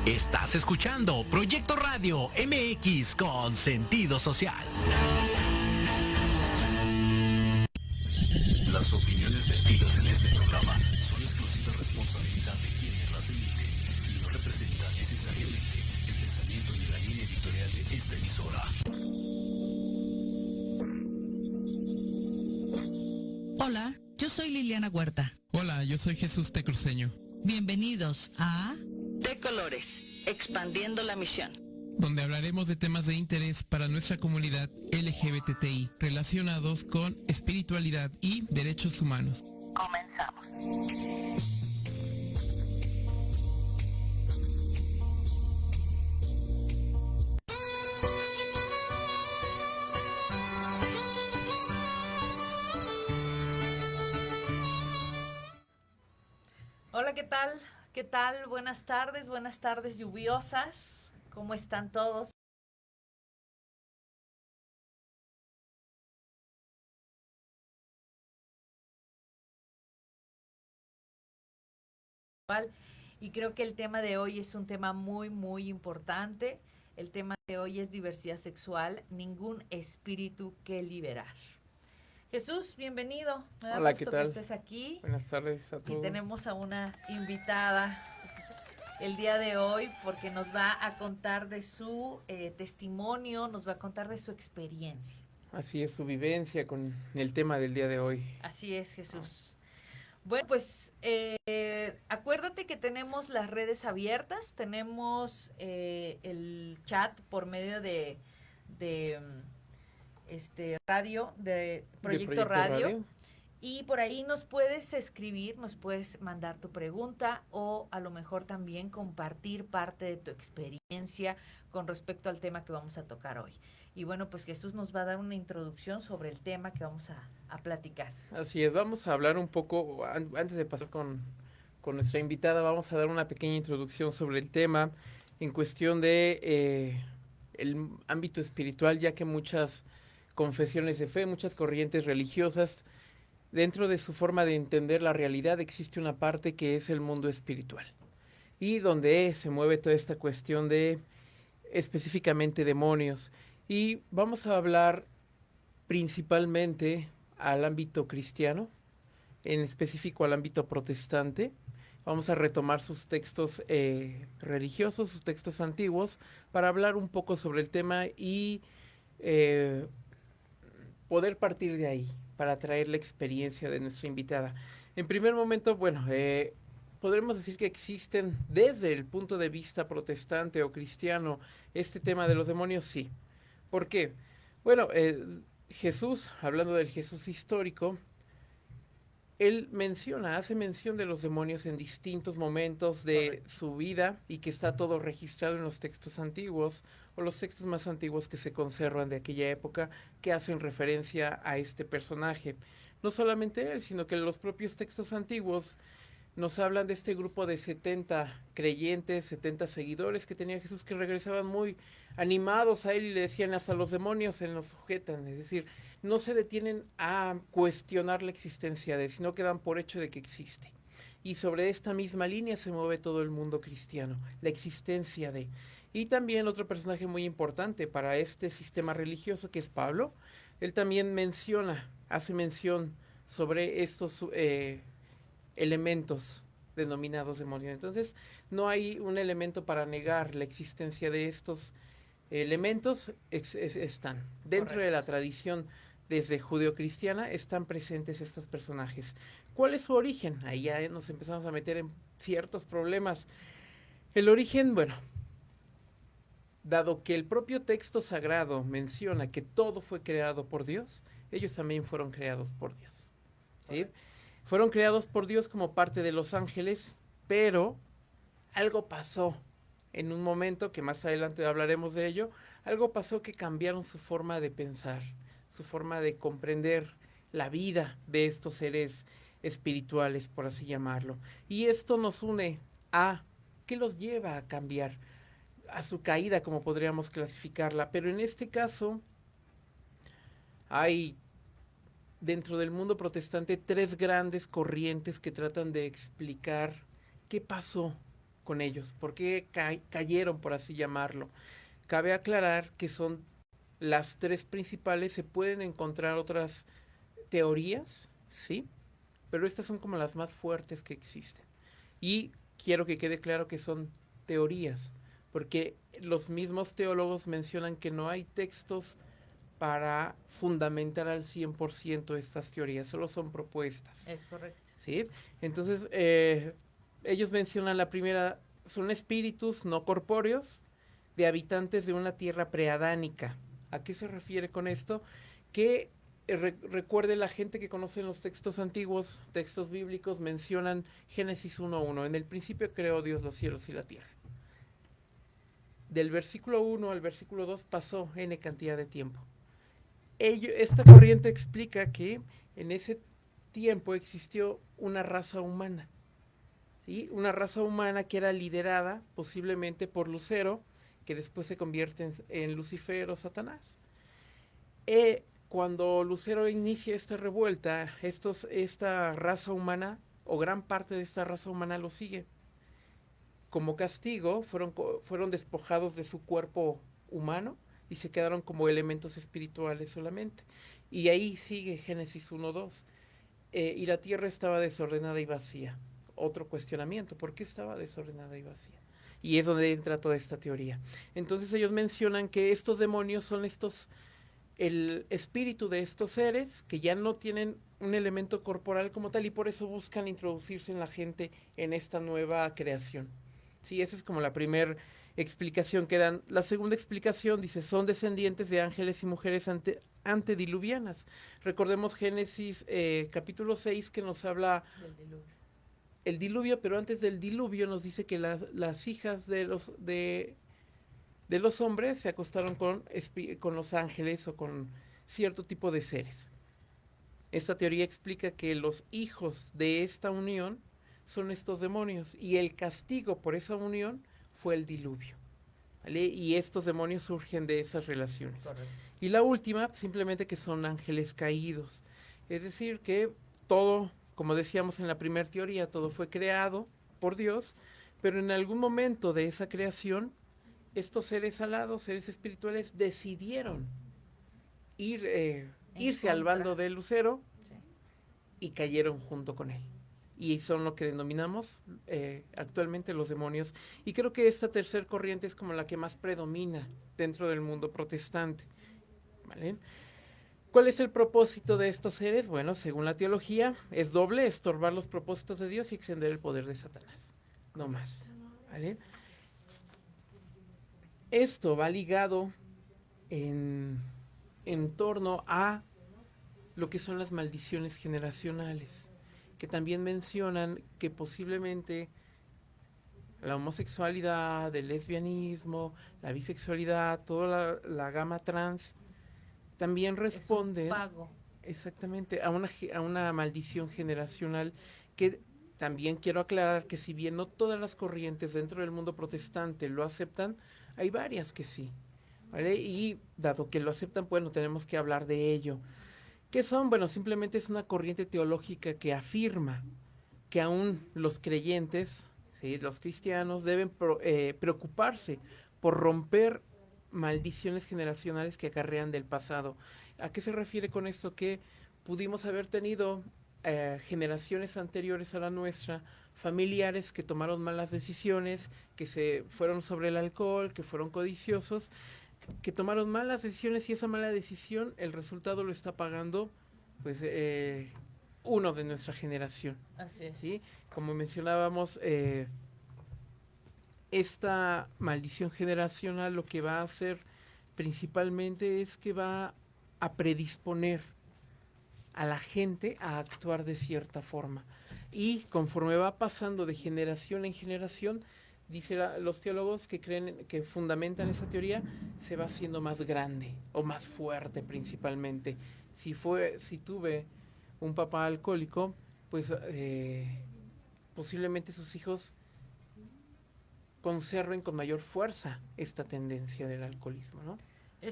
Estás escuchando Proyecto Radio MX con sentido social. Las opiniones vertidas en este programa son exclusiva responsabilidad de quienes las emiten y no representan necesariamente el pensamiento ni la línea editorial de esta emisora. Hola, yo soy Liliana Huerta. Hola, yo soy Jesús Tecruceño. Bienvenidos a De Colores, expandiendo la misión, donde hablaremos de temas de interés para nuestra comunidad LGBTI relacionados con espiritualidad y derechos humanos. Comenzamos. Hola, ¿qué tal? ¿Qué tal? Buenas tardes lluviosas. ¿Cómo están todos? Y creo que el tema de hoy es un tema muy importante. El tema de hoy es diversidad sexual, ningún espíritu que liberar. Jesús, bienvenido. Me da Hola, gusto ¿qué tal? que estés aquí. Buenas tardes a todos. Y tenemos a una invitada el día de hoy porque nos va a contar de su testimonio, nos va a contar de su experiencia. Así es, su vivencia con el tema del día de hoy. Así es, Jesús. Bueno, pues acuérdate que tenemos las redes abiertas, tenemos el chat por medio de radio, de Proyecto Radio. Y por ahí nos puedes escribir, nos puedes mandar tu pregunta o a lo mejor también compartir parte de tu experiencia con respecto al tema que vamos a tocar hoy. Y bueno, pues Jesús nos va a dar una introducción sobre el tema que vamos a platicar. Así es, vamos a hablar un poco, antes de pasar con nuestra invitada, vamos a dar una pequeña introducción sobre el tema en cuestión de el ámbito espiritual, ya que muchas confesiones de fe, muchas corrientes religiosas, dentro de su forma de entender la realidad existe una parte que es el mundo espiritual y donde se mueve toda esta cuestión de específicamente demonios. Y vamos a hablar principalmente al ámbito cristiano, en específico al ámbito protestante. Vamos a retomar sus textos religiosos, sus textos antiguos, para hablar un poco sobre el tema y poder partir de ahí para traer la experiencia de nuestra invitada. En primer momento, bueno, podremos decir que existen desde el punto de vista protestante o cristiano este tema de los demonios, sí. ¿Por qué? Bueno, Jesús, hablando del Jesús histórico, él hace mención de los demonios en distintos momentos de su vida y que está todo registrado en los textos antiguos o los textos más antiguos que se conservan de aquella época que hacen referencia a este personaje. No solamente él, sino que los propios textos antiguos nos hablan de este grupo de 70 creyentes, 70 seguidores que tenía Jesús que regresaban muy animados a él y le decían hasta los demonios se nos sujetan, es decir, no se detienen a cuestionar la existencia de él, sino que dan por hecho de que existe. Y sobre esta misma línea se mueve todo el mundo cristiano, la existencia de. Y también otro personaje muy importante para este sistema religioso que es Pablo, él también hace mención sobre estos elementos denominados demonios. Entonces, no hay un elemento para negar la existencia de estos elementos, están. Dentro Correcto. De la tradición desde judeocristiana están presentes estos personajes. ¿Cuál es su origen? Ahí ya nos empezamos a meter en ciertos problemas. El origen, bueno, dado que el propio texto sagrado menciona que todo fue creado por Dios, ellos también fueron creados por Dios. ¿Sí? Fueron creados por Dios como parte de los ángeles, pero algo pasó en un momento, que más adelante hablaremos de ello, algo pasó que cambiaron su forma de pensar, su forma de comprender la vida de estos seres espirituales, por así llamarlo. Y esto nos une a, ¿qué los lleva a cambiar? A su caída, como podríamos clasificarla. Pero en este caso, hay dentro del mundo protestante tres grandes corrientes que tratan de explicar qué pasó con ellos? ¿Por qué cayeron, por así llamarlo? Cabe aclarar que son las tres principales, se pueden encontrar otras teorías, ¿sí? Pero estas son como las más fuertes que existen. Y quiero que quede claro que son teorías, porque los mismos teólogos mencionan que no hay textos para fundamentar al 100% estas teorías, solo son propuestas. Es correcto. ¿Sí? Entonces, ellos mencionan la primera, son espíritus no corpóreos de habitantes de una tierra preadánica. ¿A qué se refiere con esto? Que recuerde la gente que conoce los textos antiguos, textos bíblicos, mencionan Génesis 1:1. En el principio creó Dios los cielos y la tierra. Del versículo 1 al versículo 2 pasó N cantidad de tiempo. Esta corriente explica que en ese tiempo existió una raza humana, ¿sí? Una raza humana que era liderada posiblemente por Lucero, que después se convierte en Lucifer o Satanás. Cuando Lucero inicia esta revuelta, esta raza humana, o gran parte de esta raza humana lo sigue. Como castigo, fueron despojados de su cuerpo humano y se quedaron como elementos espirituales solamente. Y ahí sigue Génesis 1:2. Y la tierra estaba desordenada y vacía. Otro cuestionamiento, ¿por qué estaba desordenada y vacía? Y es donde entra toda esta teoría. Entonces ellos mencionan que estos demonios son el espíritu de estos seres que ya no tienen un elemento corporal como tal y por eso buscan introducirse en la gente en esta nueva creación. Sí, esa es como la primera explicación que dan. La segunda explicación dice, son descendientes de ángeles y mujeres antediluvianas. Recordemos Génesis capítulo 6 que nos habla Del diluvio. el diluvio, pero antes del diluvio nos dice que las hijas de los hombres se acostaron con los ángeles o con cierto tipo de seres. Esta teoría explica que los hijos de esta unión son estos demonios y el castigo por esa unión fue el diluvio, ¿vale? Y estos demonios surgen de esas relaciones. Correcto. Y la última, simplemente que son ángeles caídos. Es decir, que todo, como decíamos en la primera teoría, todo fue creado por Dios, pero en algún momento de esa creación, estos seres alados, seres espirituales, decidieron irse al bando de Lucero, sí, y cayeron junto con él. Y son lo que denominamos actualmente los demonios. Y creo que esta tercera corriente es como la que más predomina dentro del mundo protestante, ¿vale? ¿Cuál es el propósito de estos seres? Bueno, según la teología, es doble: estorbar los propósitos de Dios y extender el poder de Satanás. No más, ¿vale? Esto va ligado en torno a lo que son las maldiciones generacionales, que también mencionan que posiblemente la homosexualidad, el lesbianismo, la bisexualidad, toda la gama trans, también responde es un pago. Exactamente a una maldición generacional que también quiero aclarar que si bien no todas las corrientes dentro del mundo protestante lo aceptan, hay varias que sí, ¿vale? Y dado que lo aceptan, bueno, tenemos que hablar de ello. ¿Qué son? Bueno, simplemente es una corriente teológica que afirma que aún los creyentes, ¿sí?, los cristianos, deben preocuparse por romper maldiciones generacionales que acarrean del pasado. ¿A qué se refiere con esto? Que pudimos haber tenido generaciones anteriores a la nuestra, familiares que tomaron malas decisiones, que se fueron sobre el alcohol, que fueron codiciosos, que tomaron malas decisiones, y esa mala decisión, el resultado lo está pagando pues uno de nuestra generación. Así es. ¿Sí? Como mencionábamos, esta maldición generacional lo que va a hacer principalmente es que va a predisponer a la gente a actuar de cierta forma. Y conforme va pasando de generación en generación, dice los teólogos que creen, que fundamentan esa teoría, se va haciendo más grande o más fuerte principalmente. Si tuve un papá alcohólico, pues posiblemente sus hijos conserven con mayor fuerza esta tendencia del alcoholismo, ¿no? De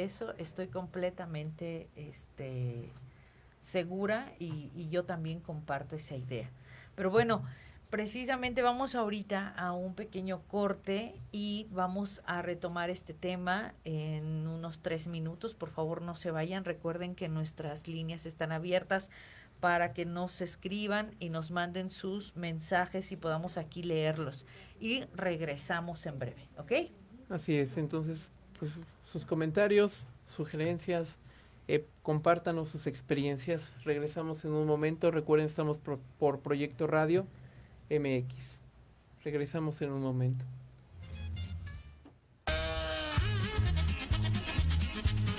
eso estoy completamente segura y yo también comparto esa idea. Pero bueno, Precisamente vamos ahorita a un pequeño corte y vamos a retomar este tema en unos 3 minutos. Por favor, no se vayan. Recuerden que nuestras líneas están abiertas para que nos escriban y nos manden sus mensajes y podamos aquí leerlos. Y regresamos en breve, ¿ok? Así es, entonces, pues sus comentarios, sugerencias, compártanos sus experiencias. Regresamos en un momento. Recuerden, estamos por Proyecto Radio MX. Regresamos en un momento.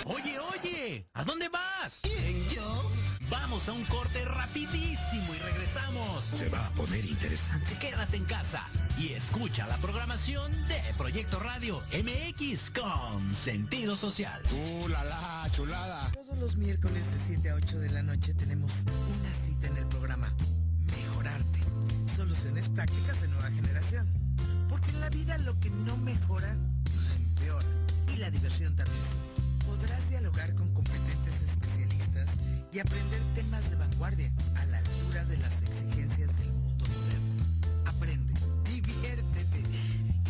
Oye, oye, ¿a dónde vas? ¿Quién, yo? Vamos a un corte rapidísimo y regresamos. Se va a poner interesante. Quédate en casa y escucha la programación de Proyecto Radio MX con sentido social. La chulada! Todos los miércoles de 7 a 8 de la noche tenemos una cita en el programa Mejorarte. Soluciones prácticas de nueva generación. Porque en la vida lo que no mejora, empeora. Y la diversión también. Podrás dialogar con competentes especialistas y aprender temas de vanguardia a la altura de las exigencias del mundo moderno. Aprende, diviértete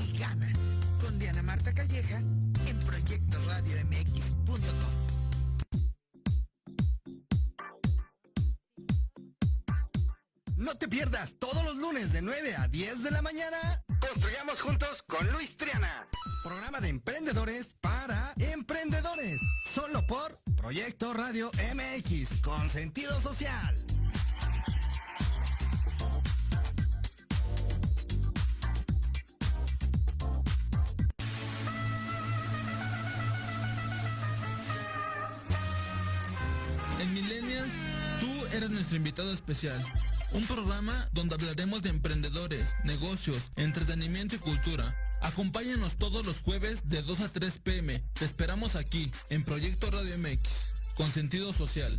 y gana con Diana Marta Calleja en proyectoradiomx.com. No te pierdas todos los lunes de 9 a 10 de la mañana. Construyamos juntos con Luis Triana. Programa de emprendedores para emprendedores. Solo por Proyecto Radio MX con sentido social. En Millennials, tú eres nuestro invitado especial. Un programa donde hablaremos de emprendedores, negocios, entretenimiento y cultura. Acompáñanos todos los jueves de 2 a 3 p.m. Te esperamos aquí, en Proyecto Radio MX, con sentido social.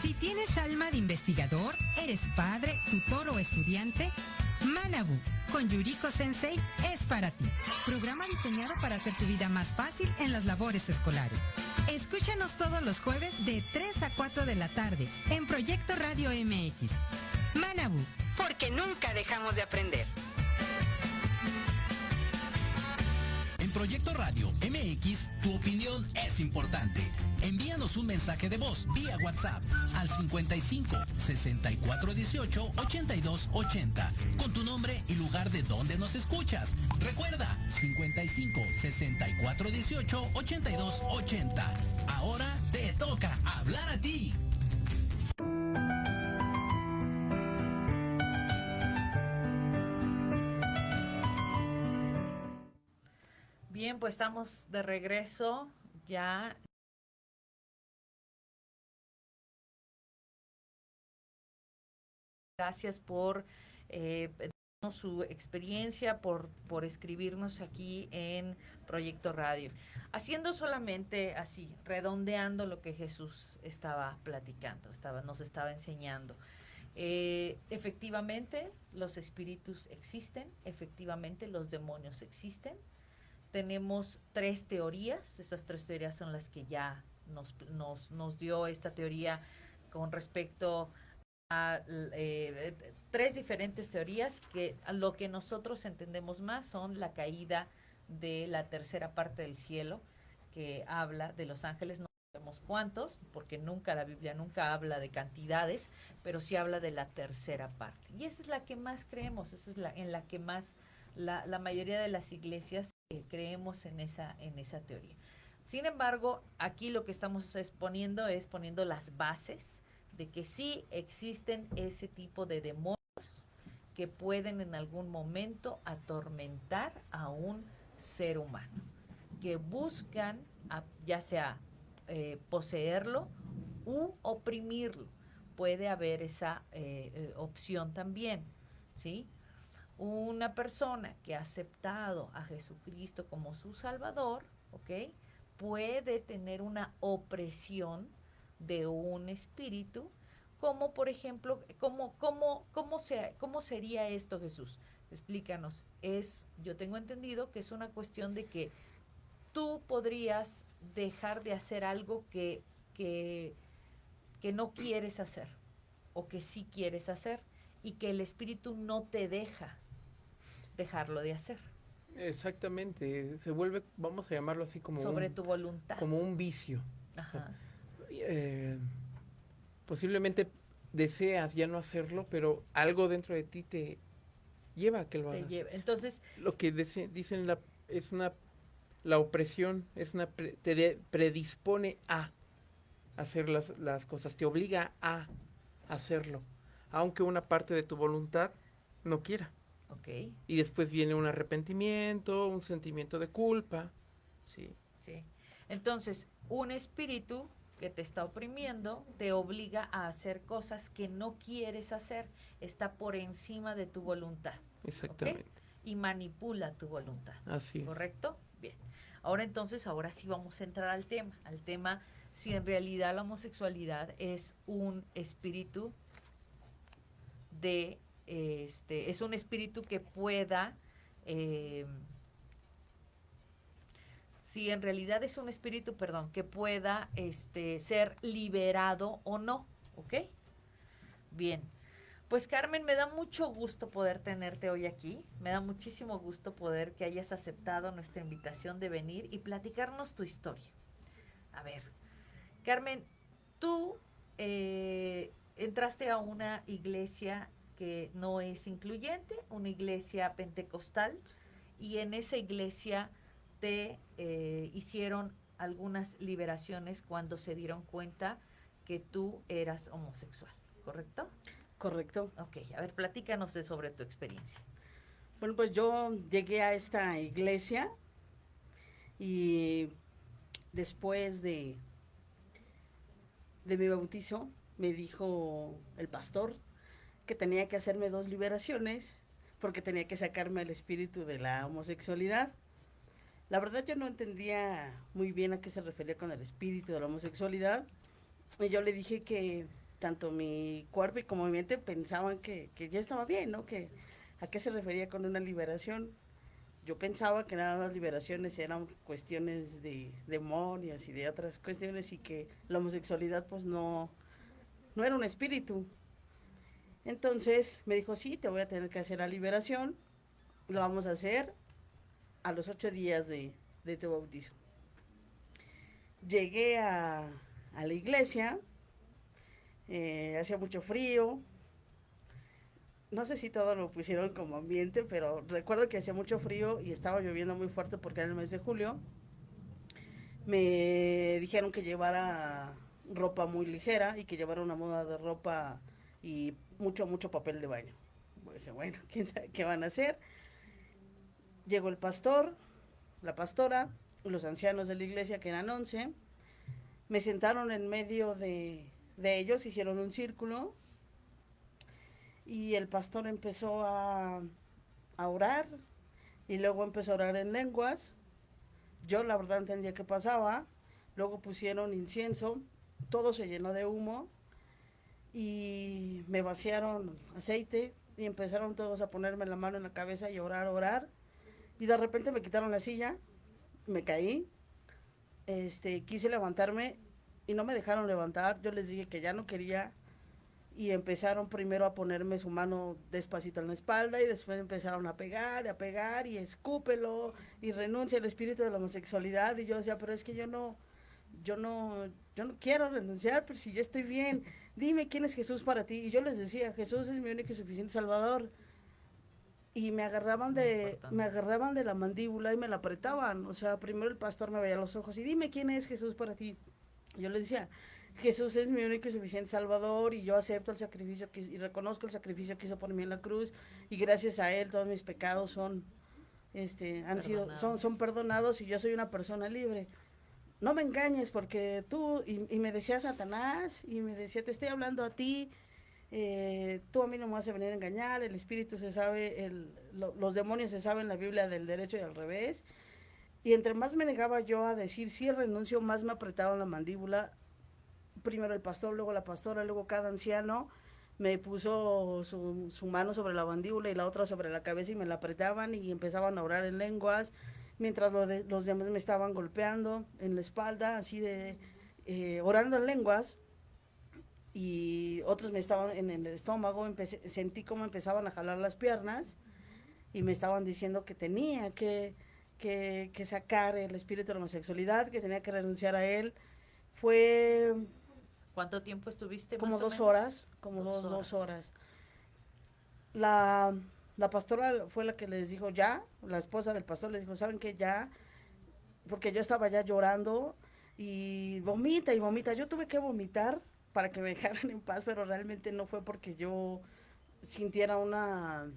Si tienes alma de investigador, eres padre, tutor o estudiante, Manabu con Yuriko Sensei es para ti. Programa diseñado para hacer tu vida más fácil en las labores escolares. Escúchanos todos los jueves de 3 a 4 de la tarde en Proyecto Radio MX. Manabu, Porque nunca dejamos de aprender. En Proyecto Radio MX, tu opinión es importante. Envíanos un mensaje de voz vía WhatsApp al 55 64 18 82 80 con tu nombre y lugar de donde nos escuchas. Recuerda, 55 64 18 82 80. Ahora te toca hablar a ti. Bien, pues estamos de regreso ya. Gracias por darnos su experiencia, por escribirnos aquí en Proyecto Radio. Haciendo solamente así, redondeando lo que Jesús estaba platicando, nos estaba enseñando. Efectivamente, los espíritus existen, efectivamente, los demonios existen. Tenemos 3 teorías, esas 3 teorías son las que ya nos dio esta teoría con respecto a 3 diferentes teorías que lo que nosotros entendemos más son la caída de la tercera parte del cielo, que habla de los ángeles, no sabemos cuántos, porque la Biblia nunca habla de cantidades, pero sí habla de la tercera parte. Y esa es la que más creemos, esa es en la que más la mayoría de las iglesias creemos en esa teoría. Sin embargo, aquí lo que estamos poniendo las bases de que sí existen ese tipo de demonios que pueden en algún momento atormentar a un ser humano, que buscan ya sea poseerlo u oprimirlo. Puede haber esa opción también, ¿sí? Una persona que ha aceptado a Jesucristo como su Salvador, ¿ok?, puede tener una opresión de un espíritu, como por ejemplo, ¿cómo sería esto, Jesús? Explícanos. Yo tengo entendido que es una cuestión de que tú podrías dejar de hacer algo que no quieres hacer o que sí quieres hacer y que el espíritu no te deja dejarlo de hacer. Exactamente, se vuelve, vamos a llamarlo así como sobre tu voluntad. Como un vicio. Ajá. O sea, posiblemente deseas ya no hacerlo, pero algo dentro de ti te lleva a que lo hagas. Entonces, lo que dicen la opresión te predispone a hacer las cosas, te obliga a hacerlo, aunque una parte de tu voluntad no quiera. Okay. Y después viene un arrepentimiento, un sentimiento de culpa. Sí. Sí. Entonces, un espíritu que te está oprimiendo te obliga a hacer cosas que no quieres hacer, está por encima de tu voluntad. Exactamente. ¿Okay? Y manipula tu voluntad. Así es. ¿Correcto? Bien. Ahora sí vamos a entrar al tema si en realidad la homosexualidad es un espíritu es un espíritu que pueda si en realidad es un espíritu, que pueda ser liberado o no, ¿ok? Bien, pues Carmen, me da mucho gusto poder tenerte hoy aquí, me da muchísimo gusto poder que hayas aceptado nuestra invitación de venir y platicarnos tu historia. A ver, Carmen, tú entraste a una iglesia que no es incluyente, una iglesia pentecostal, y en esa iglesia te hicieron algunas liberaciones cuando se dieron cuenta que tú eras homosexual, ¿correcto? Correcto. Ok, a ver, platícanos sobre tu experiencia. Bueno, pues yo llegué a esta iglesia y después de mi bautizo me dijo el pastor que tenía que hacerme 2 liberaciones porque tenía que sacarme el espíritu de la homosexualidad. La verdad yo no entendía muy bien a qué se refería con el espíritu de la homosexualidad y yo le dije que tanto mi cuerpo y como mi mente pensaban que ya estaba bien, ¿no? Que a qué se refería con una liberación. Yo pensaba que nada más liberaciones eran cuestiones de demonios y de otras cuestiones y que la homosexualidad pues no era un espíritu. Entonces me dijo, sí, te voy a tener que hacer la liberación, lo vamos a hacer a los 8 días de tu bautizo. Llegué a la iglesia, hacía mucho frío, no sé si todo lo pusieron como ambiente, pero recuerdo que hacía mucho frío y estaba lloviendo muy fuerte porque era el mes de julio. Me dijeron que llevara ropa muy ligera y que llevara una muda de ropa y mucho papel de baño. Dije, bueno, quién sabe qué van a hacer. Llegó el pastor, la pastora, los ancianos de la iglesia, que eran 11, me sentaron en medio de ellos, hicieron un círculo y el pastor empezó a orar y luego empezó a orar en lenguas. Yo la verdad no entendía qué pasaba. Luego pusieron incienso, todo se llenó de humo y me vaciaron aceite y empezaron todos a ponerme la mano en la cabeza y orar. Y de repente me quitaron la silla, me caí, quise levantarme y no me dejaron levantar. Yo les dije que ya no quería y empezaron primero a ponerme su mano despacito en la espalda y después empezaron a pegar y escúpelo y renuncia al espíritu de la homosexualidad. Y yo decía, pero es que yo no quiero renunciar, pero si yo estoy bien, dime quién es Jesús para ti. Y yo les decía, Jesús es mi único y suficiente Salvador. Y me agarraban de la mandíbula y me la apretaban. O sea, primero el pastor me veía los ojos y dime quién es Jesús para ti. Y yo le decía, Jesús es mi único y suficiente Salvador y yo acepto el sacrificio y reconozco el sacrificio que hizo por mí en la cruz y gracias a él todos mis pecados son perdonados y yo soy una persona libre. No me engañes porque tú, y me decía Satanás, y me decía, te estoy hablando a ti, tú a mí no me vas a venir a engañar, el espíritu se sabe, los demonios se saben la Biblia del derecho y al revés. Y entre más me negaba yo a decir sí renuncio, más me apretaban la mandíbula. Primero el pastor, luego la pastora, luego cada anciano me puso su mano sobre la mandíbula y la otra sobre la cabeza y me la apretaban y empezaban a orar en lenguas mientras los demás me estaban golpeando en la espalda, así de orando en lenguas, y otros me estaban en el estómago. Sentí como empezaban a jalar las piernas y me estaban diciendo que tenía que sacar el espíritu de la homosexualidad, que tenía que renunciar a él. Fue... ¿Cuánto tiempo estuviste? Como más o 2 menos? horas, como dos horas. La pastora fue la que les dijo ya, la esposa del pastor les dijo, ¿saben qué? Ya, porque yo estaba ya llorando y vomita y vomita. Yo tuve que vomitar para que me dejaran en paz, pero realmente no fue porque yo sintiera una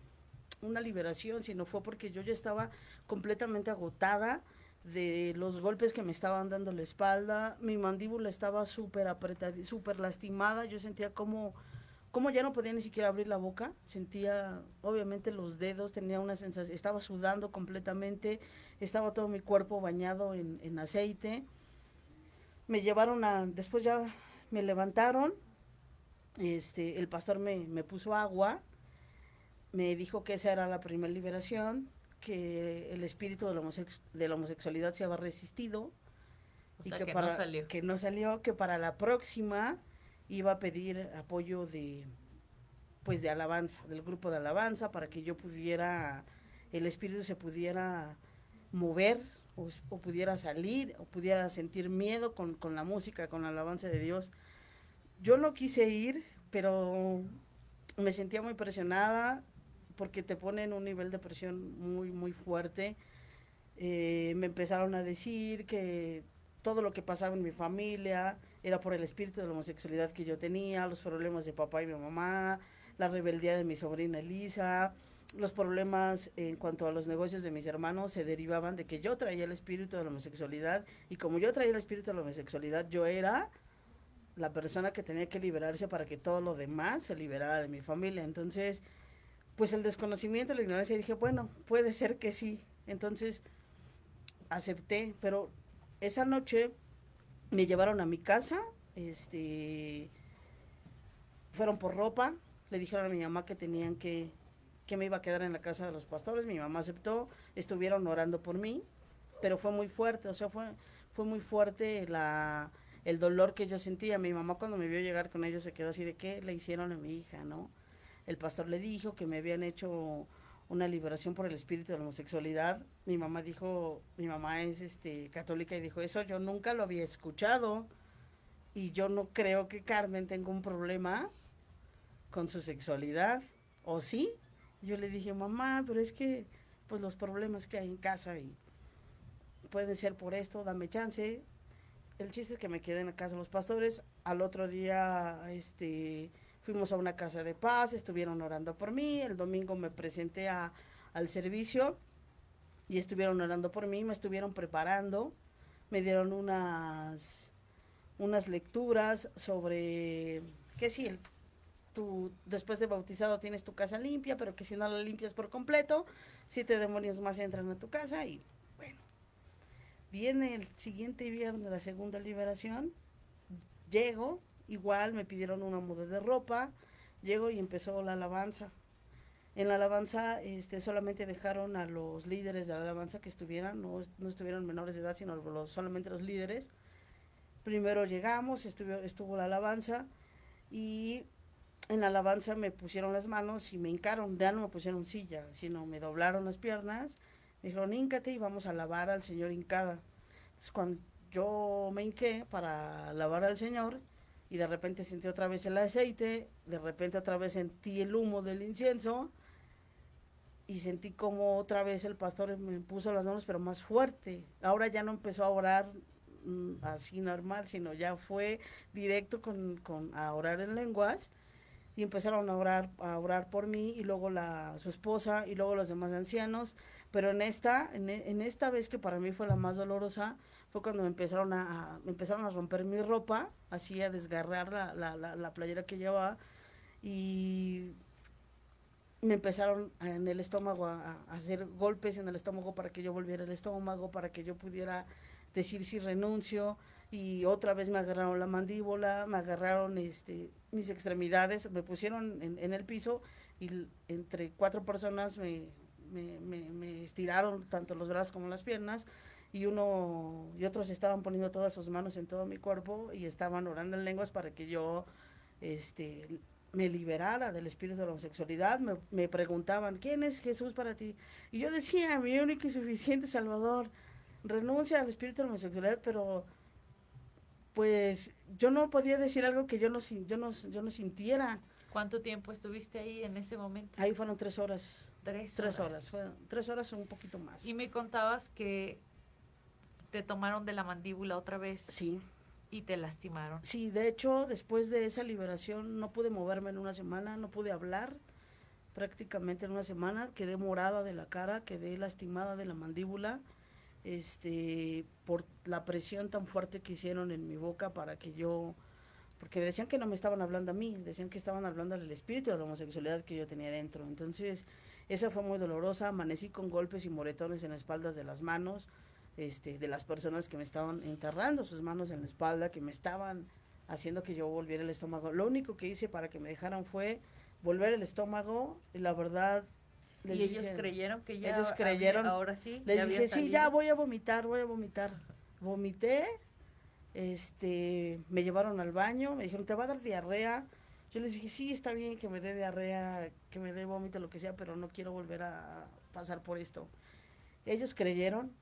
liberación, sino fue porque yo ya estaba completamente agotada de los golpes que me estaban dando la espalda. Mi mandíbula estaba súper apretada, súper lastimada. Yo sentía como ya no podía ni siquiera abrir la boca. Sentía, obviamente, los dedos, tenía una sensación, estaba sudando completamente, estaba todo mi cuerpo bañado en aceite. Me llevaron después ya me levantaron, el pastor me puso agua, me dijo que esa era la primera liberación, que el espíritu de la homosexualidad se había resistido, y que no salió. Que no salió, que para la próxima iba a pedir apoyo de alabanza, del grupo de alabanza, para que yo pudiera, el espíritu se pudiera mover, o pudiera salir, o pudiera sentir miedo con la música, con la alabanza de Dios. Yo no quise ir, pero me sentía muy presionada, porque te ponen un nivel de presión muy, muy fuerte. Me empezaron a decir que todo lo que pasaba en mi familia era por el espíritu de la homosexualidad que yo tenía, los problemas de papá y mi mamá, la rebeldía de mi sobrina Elisa, los problemas en cuanto a los negocios de mis hermanos se derivaban de que yo traía el espíritu de la homosexualidad, y como yo traía el espíritu de la homosexualidad, yo era la persona que tenía que liberarse para que todo lo demás se liberara de mi familia. Entonces, pues el desconocimiento, la ignorancia, dije, bueno, puede ser que sí. Entonces acepté, pero esa noche me llevaron a mi casa, fueron por ropa, le dijeron a mi mamá que tenían que me iba a quedar en la casa de los pastores. Mi mamá aceptó, estuvieron orando por mí, pero fue muy fuerte, o sea, fue muy fuerte el dolor que yo sentía. Mi mamá, cuando me vio llegar con ellos, se quedó así de, ¿qué le hicieron a mi hija, no? El pastor le dijo que me habían hecho una liberación por el espíritu de la homosexualidad. Mi mamá es católica, y dijo, eso yo nunca lo había escuchado, y yo no creo que Carmen tenga un problema con su sexualidad, ¿o sí? Yo le dije, mamá, pero es que pues los problemas que hay en casa y pueden ser por esto, dame chance. El chiste es que me quedé en la casa de los pastores. Al otro día fuimos a una casa de paz, estuvieron orando por mí. El domingo me presenté al servicio y estuvieron orando por mí, me estuvieron preparando, me dieron unas lecturas sobre que si tú después de bautizado tienes tu casa limpia, pero que si no la limpias por completo, 7 demonios más entran a tu casa. Y bueno, viene el siguiente viernes la segunda liberación, llego, igual me pidieron una muda de ropa, llego y empezó la alabanza. En la alabanza solamente dejaron a los líderes de la alabanza que estuvieran, no estuvieron menores de edad, sino solamente los líderes. Primero llegamos, estuvo la alabanza, y en la alabanza me pusieron las manos y me hincaron, ya no me pusieron silla, sino me doblaron las piernas, me dijeron, híncate y vamos a alabar al Señor hincada. Entonces, cuando yo me hinqué para alabar al Señor, y de repente sentí otra vez el aceite, de repente otra vez sentí el humo del incienso, y sentí como otra vez el pastor me puso las manos, pero más fuerte. Ahora ya no empezó a orar así normal, sino ya fue directo a orar en lenguas, y empezaron a orar por mí, y luego su esposa, y luego los demás ancianos. Pero en esta vez, que para mí fue la más dolorosa, fue cuando me empezaron a romper mi ropa, así a desgarrar la playera que llevaba, y me empezaron en el estómago a hacer golpes en el estómago para que yo volviera el estómago, para que yo pudiera decir si renuncio. Y otra vez me agarraron la mandíbula, me agarraron mis extremidades, me pusieron en el piso, y entre 4 personas me me estiraron tanto los brazos como las piernas, y otros estaban poniendo todas sus manos en todo mi cuerpo y estaban orando en lenguas para que yo me liberara del espíritu de la homosexualidad. Me preguntaban, ¿quién es Jesús para ti? Y yo decía, mi único y suficiente Salvador. Renuncia al espíritu de la homosexualidad, pero pues yo no podía decir algo que yo no sintiera. ¿Cuánto tiempo estuviste ahí en ese momento? Ahí fueron 3 horas. 3 horas. Fueron 3 horas o un poquito más. Y me contabas que te tomaron de la mandíbula otra vez. Sí. Y te lastimaron. Sí, de hecho, después de esa liberación no pude moverme en una semana, no pude hablar prácticamente en una semana. Quedé morada de la cara, quedé lastimada de la mandíbula, por la presión tan fuerte que hicieron en mi boca para que porque decían que no me estaban hablando a mí, decían que estaban hablando al espíritu de la homosexualidad que yo tenía dentro. Entonces, esa fue muy dolorosa. Amanecí con golpes y moretones en las espaldas de las manos, de las personas que me estaban enterrando sus manos en la espalda, que me estaban haciendo que yo volviera el estómago. Lo único que hice para que me dejaran fue volver el estómago, y la verdad... ¿Y ellos creyeron que ya ellos creyeron, ahora sí? Les dije, sí, ya voy a vomitar. Vomité, me llevaron al baño, me dijeron, ¿te va a dar diarrea? Yo les dije, sí, está bien que me dé diarrea, que me dé vómito, lo que sea, pero no quiero volver a pasar por esto. Ellos creyeron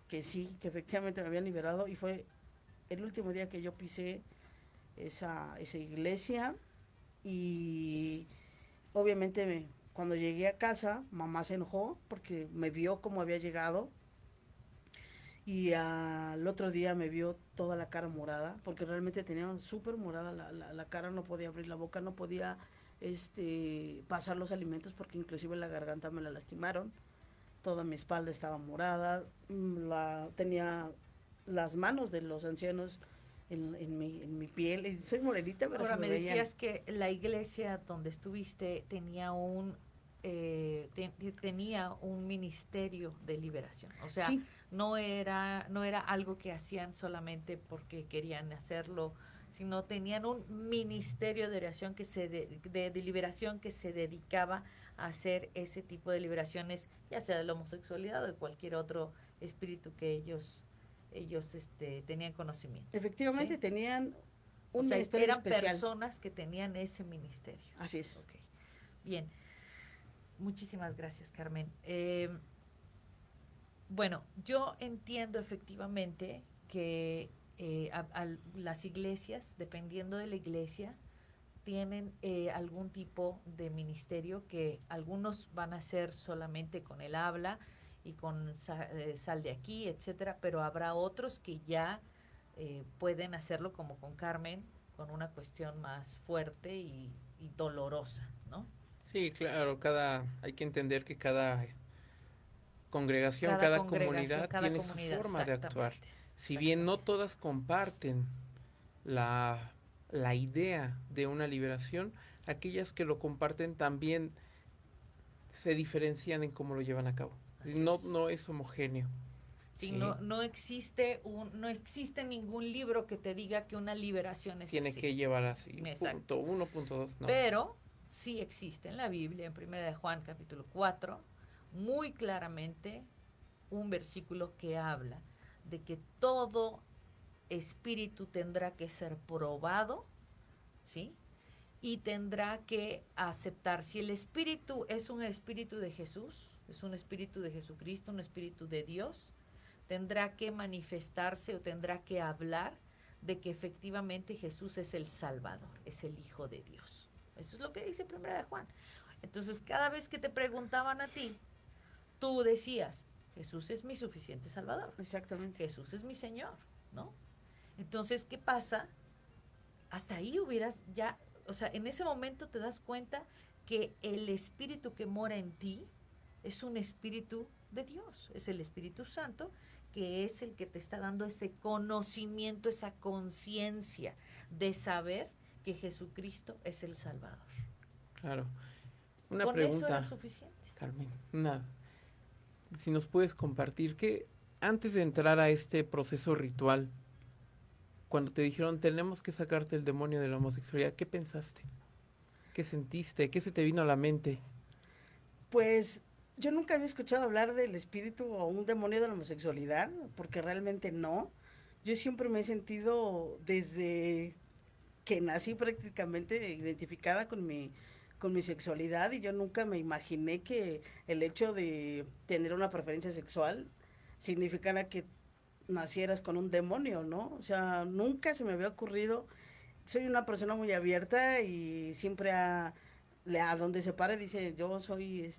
que sí, que efectivamente me habían liberado, y fue el último día que yo pisé esa iglesia. Y obviamente cuando llegué a casa, mamá se enojó porque me vio cómo había llegado, y al otro día me vio toda la cara morada, porque realmente tenía súper morada la cara, no podía abrir la boca, no podía pasar los alimentos, porque inclusive la garganta me la lastimaron. Toda mi espalda estaba morada, tenía las manos de los ancianos en mi piel, y soy morenita, pero ahora se me veían. decías que la iglesia donde estuviste tenía tenía un ministerio de liberación, o sea, Sí. no era algo que hacían solamente porque querían hacerlo, sino tenían un ministerio de liberación de liberación que se dedicaba a hacer ese tipo de liberaciones, ya sea de la homosexualidad o de cualquier otro espíritu que ellos tenían conocimiento. Efectivamente, ¿sí? tenían un o sea, ministerio eran especial. personas que tenían ese ministerio. Así es. Okay. Bien, muchísimas gracias, Carmen. Bueno, yo entiendo efectivamente que las iglesias, dependiendo de la iglesia, tienen algún tipo de ministerio, que algunos van a hacer solamente con el habla y con sal de aquí, etcétera, pero habrá otros que ya pueden hacerlo, como con Carmen, con una cuestión más fuerte y dolorosa, ¿no? Sí, claro, hay que entender que cada congregación, cada comunidad tiene su forma de actuar. Si bien no todas comparten la idea de una liberación, aquellas que lo comparten también se diferencian en cómo lo llevan a cabo. No es homogéneo. Sí, no existe ningún libro que te diga que una liberación es tiene así. Que llevar así. Exacto. Punto 1, punto 2, no. Pero sí existe en la Biblia, en 1 de Juan capítulo 4, muy claramente un versículo que habla de que todo espíritu tendrá que ser probado, ¿sí? Y tendrá que aceptar. Si el espíritu es un espíritu de Jesús, es un espíritu de Jesucristo, un espíritu de Dios, tendrá que manifestarse o tendrá que hablar de que efectivamente Jesús es el Salvador, es el Hijo de Dios. Eso es lo que dice 1 de Juan. Entonces, cada vez que te preguntaban a ti, tú decías, Jesús es mi suficiente Salvador. Exactamente. Jesús es mi Señor, ¿no? Entonces, ¿qué pasa? Hasta ahí hubieras ya, o sea, en ese momento te das cuenta que el espíritu que mora en ti es un espíritu de Dios, es el Espíritu Santo, que es el que te está dando ese conocimiento, esa conciencia de saber que Jesucristo es el Salvador. Claro. Una Con pregunta, eso era suficiente. Carmen, si nos puedes compartir que antes de entrar a este proceso ritual, cuando te dijeron tenemos que sacarte el demonio de la homosexualidad, ¿qué pensaste? ¿Qué sentiste? ¿Qué se te vino a la mente? Pues Yo nunca había escuchado hablar del espíritu o un demonio de la homosexualidad, porque realmente no. Yo siempre me he sentido desde que nací prácticamente identificada con mi sexualidad, y yo nunca me imaginé que el hecho de tener una preferencia sexual significara que nacieras con un demonio, ¿no? O sea, nunca se me había ocurrido. Soy una persona muy abierta y siempre a donde se pare dice, yo soy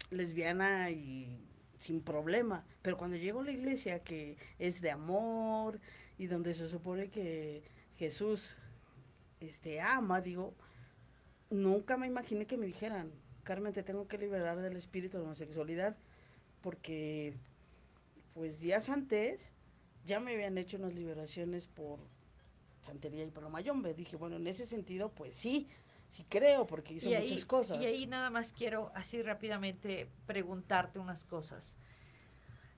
lesbiana y sin problema. Pero cuando llego a la iglesia, que es de amor y donde se supone que Jesús ama, digo, nunca me imaginé que me dijeran, Carmen, te tengo que liberar del espíritu de homosexualidad, porque pues días antes ya me habían hecho unas liberaciones por santería y por lo mayombe. Dije, bueno, en ese sentido, pues sí, sí creo, porque hizo muchas cosas. Y ahí nada más quiero así rápidamente preguntarte unas cosas.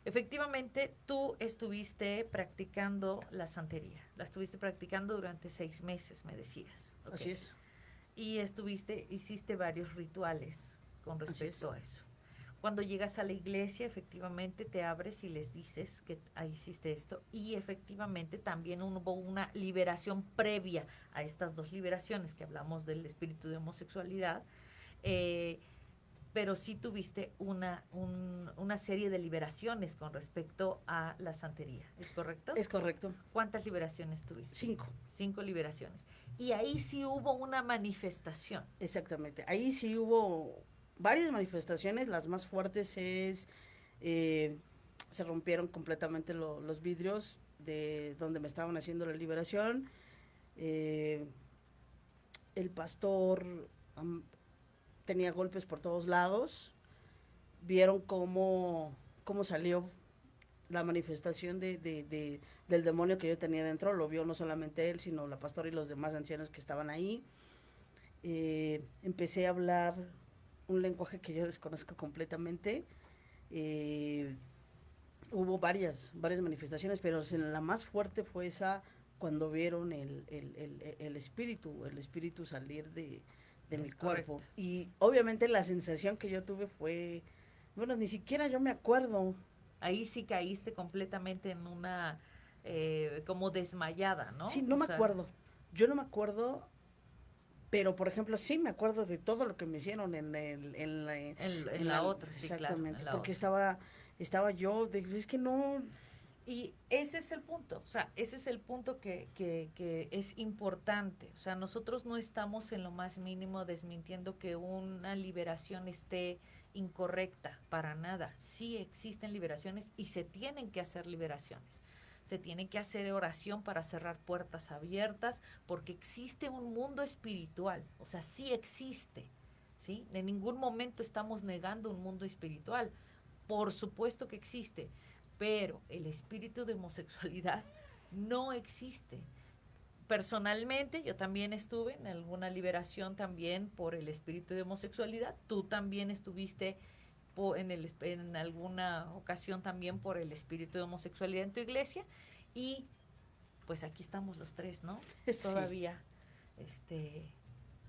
Efectivamente, tú estuviste practicando la santería. La estuviste practicando durante 6 meses, me decías. Okay. Así es. Y hiciste varios rituales con respecto a eso. Cuando llegas a la iglesia, efectivamente te abres y les dices que ahí hiciste esto. Y efectivamente también hubo una liberación previa a estas 2 liberaciones que hablamos del espíritu de homosexualidad. Pero sí tuviste una serie de liberaciones con respecto a la santería, ¿es correcto? Es correcto. ¿Cuántas liberaciones tuviste? 5. 5 liberaciones. Y ahí sí hubo una manifestación. Exactamente. Ahí sí hubo varias manifestaciones. Las más fuertes es, se rompieron completamente los vidrios de donde me estaban haciendo la liberación. El pastor tenía golpes por todos lados. Vieron cómo salió la manifestación del demonio que yo tenía dentro. Lo vio no solamente él, sino la pastora y los demás ancianos que estaban ahí. Empecé a hablar un lenguaje que yo desconozco completamente. Hubo varias manifestaciones, pero la más fuerte fue esa, cuando vieron el espíritu salir de mi cuerpo. Correcto. Y obviamente la sensación que yo tuve fue, bueno, ni siquiera yo me acuerdo. Ahí sí caíste completamente en una, como desmayada, ¿no? Sí, no me acuerdo. Yo no me acuerdo, pero por ejemplo, sí me acuerdo de todo lo que me hicieron en la otra, sí, exactamente, claro, porque estaba yo, es que no. Y ese es el punto, o sea, ese es el punto que es importante. O sea, nosotros no estamos en lo más mínimo desmintiendo que una liberación esté incorrecta, para nada. Sí existen liberaciones y se tienen que hacer liberaciones. Se tiene que hacer oración para cerrar puertas abiertas, porque existe un mundo espiritual, o sea, sí existe, ¿sí? En ningún momento estamos negando un mundo espiritual, por supuesto que existe, pero el espíritu de homosexualidad no existe. Personalmente, yo también estuve en alguna liberación también por el espíritu de homosexualidad. Tú también estuviste en alguna ocasión también por el espíritu de homosexualidad en tu iglesia. Y pues aquí estamos los 3, ¿no? Sí. Todavía,